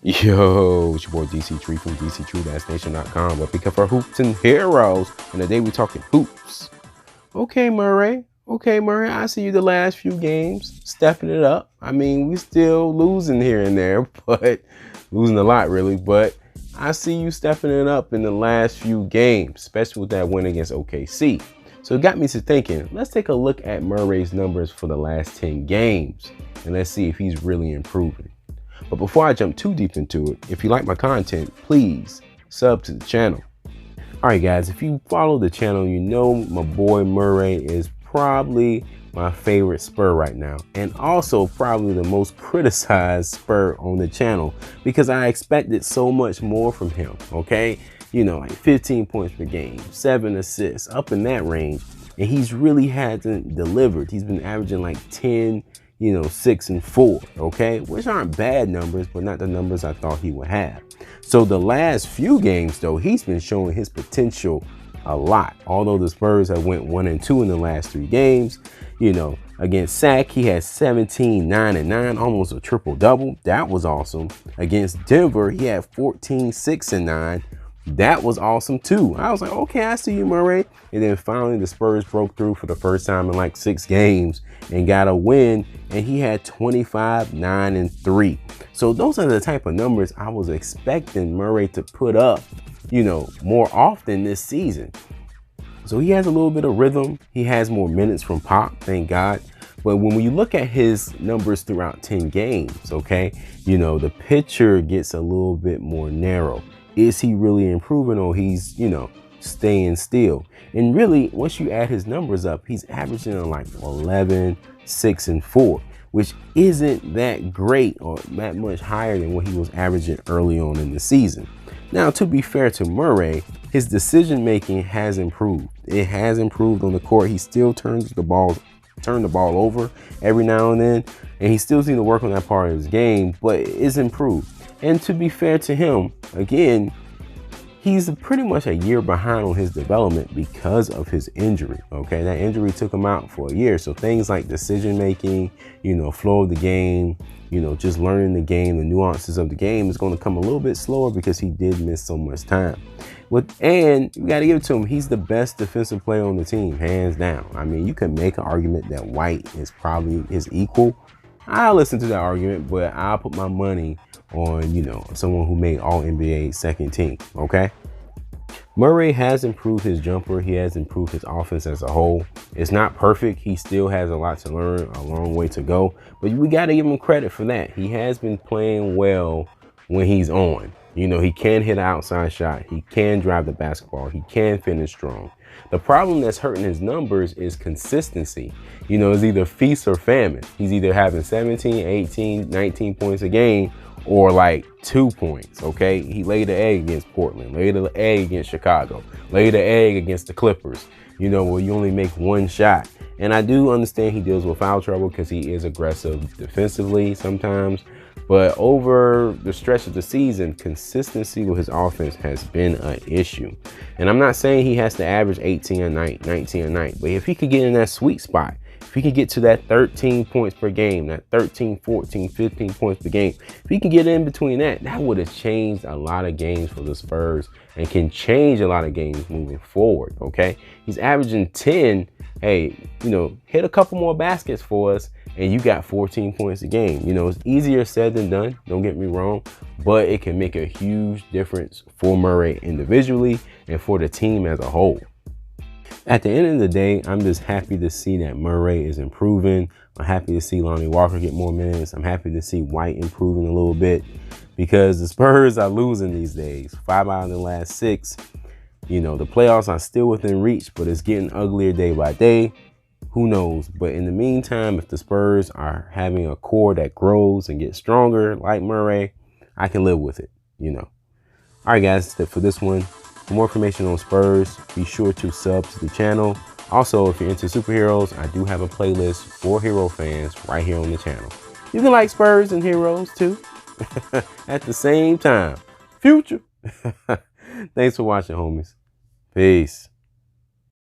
Yo, it's your boy Dctree from Dctree-Nation.com. But pick up our hoops and heroes. And today we talking hoops. Okay, Murray. I see you the last few games, stepping it up. I mean, we still losing here and there, but losing a lot really. But I see you stepping it up in the last few games, especially with that win against OKC. So it got me to thinking, let's take a look at Murray's numbers for the last 10 games. And let's see if he's really improving. But before I jump too deep into it, if you like my content, please sub to the channel. All right, guys, if you follow the channel, you know my boy Murray is probably my favorite Spur right now, and also probably the most criticized Spur on the channel because I expected so much more from him, okay? You know, like 15 points per game, 7 assists, up in that range, and he's really hasn't delivered. He's been averaging like 10, 6 and 4, okay? Which aren't bad numbers, but not the numbers I thought he would have. So the last few games, though, he's been showing his potential a lot. Although the Spurs have went 1-2 in the last 3 games, against SAC, he had 17, 9 and 9, almost a triple-double. That was awesome. Against Denver, he had 14, 6 and 9. That was awesome too. I was like, okay, I see you, Murray. And then finally the Spurs broke through for the first time in like 6 games and got a win. And he had 25, 9 and 3. So those are the type of numbers I was expecting Murray to put up, more often this season. So he has a little bit of rhythm. He has more minutes from Pop, thank God. But when you look at his numbers throughout 10 games, okay, the picture gets a little bit more narrow. Is he really improving, or he's, staying still? And really, once you add his numbers up, he's averaging on like 11, 6 and 4, which isn't that great or that much higher than what he was averaging early on in the season. Now, to be fair to Murray, his decision making has improved. It has improved on the court. He still turns the ball over every now and then, and he still needs to work on that part of his game, but it's improved. And to be fair to him, again, he's pretty much a year behind on his development because of his injury, okay? That injury took him out for a year. So things like decision making, flow of the game, just learning the game, the nuances of the game is going to come a little bit slower because he did miss so much time. And you got to give it to him. He's the best defensive player on the team, hands down. I mean, you can make an argument that White is probably his equal. I'll listen to that argument, but I'll put my money on, someone who made All-NBA second team, okay? Murray has improved his jumper. He has improved his offense as a whole. It's not perfect. He still has a lot to learn, a long way to go, but we got to give him credit for that. He has been playing well when he's on. He can hit an outside shot. He can drive the basketball. He can finish strong. The problem that's hurting his numbers is consistency. It's either feast or famine. He's either having 17, 18, 19 points a game or like 2 points, okay? He laid the egg against Portland, laid the egg against Chicago, laid the egg against the Clippers, where you only make 1 shot. And I do understand he deals with foul trouble because he is aggressive defensively sometimes. But over the stretch of the season, consistency with his offense has been an issue. And I'm not saying he has to average 18 a night, 19 a night, but if he could get in that sweet spot, if he could get to that 13 points per game, that 13, 14, 15 points per game, if he can get in between that would have changed a lot of games for the Spurs and can change a lot of games moving forward, okay? He's averaging 10. Hey, hit a couple more baskets for us and you got 14 points a game. It's easier said than done, don't get me wrong, but it can make a huge difference for Murray individually and for the team as a whole. At the end of the day, I'm just happy to see that Murray is improving. I'm happy to see Lonnie Walker get more minutes. I'm happy to see White improving a little bit because the Spurs are losing these days. 5 out of the last 6. The playoffs are still within reach, but it's getting uglier day by day. Who knows? But in the meantime, if the Spurs are having a core that grows and gets stronger like Murray, I can live with it, All right, guys, that's it for this one. For more information on Spurs, be sure to sub to the channel. Also, if you're into superheroes, I do have a playlist for hero fans right here on the channel. You can like Spurs and heroes too at the same time. Future. Thanks for watching, homies. Peace.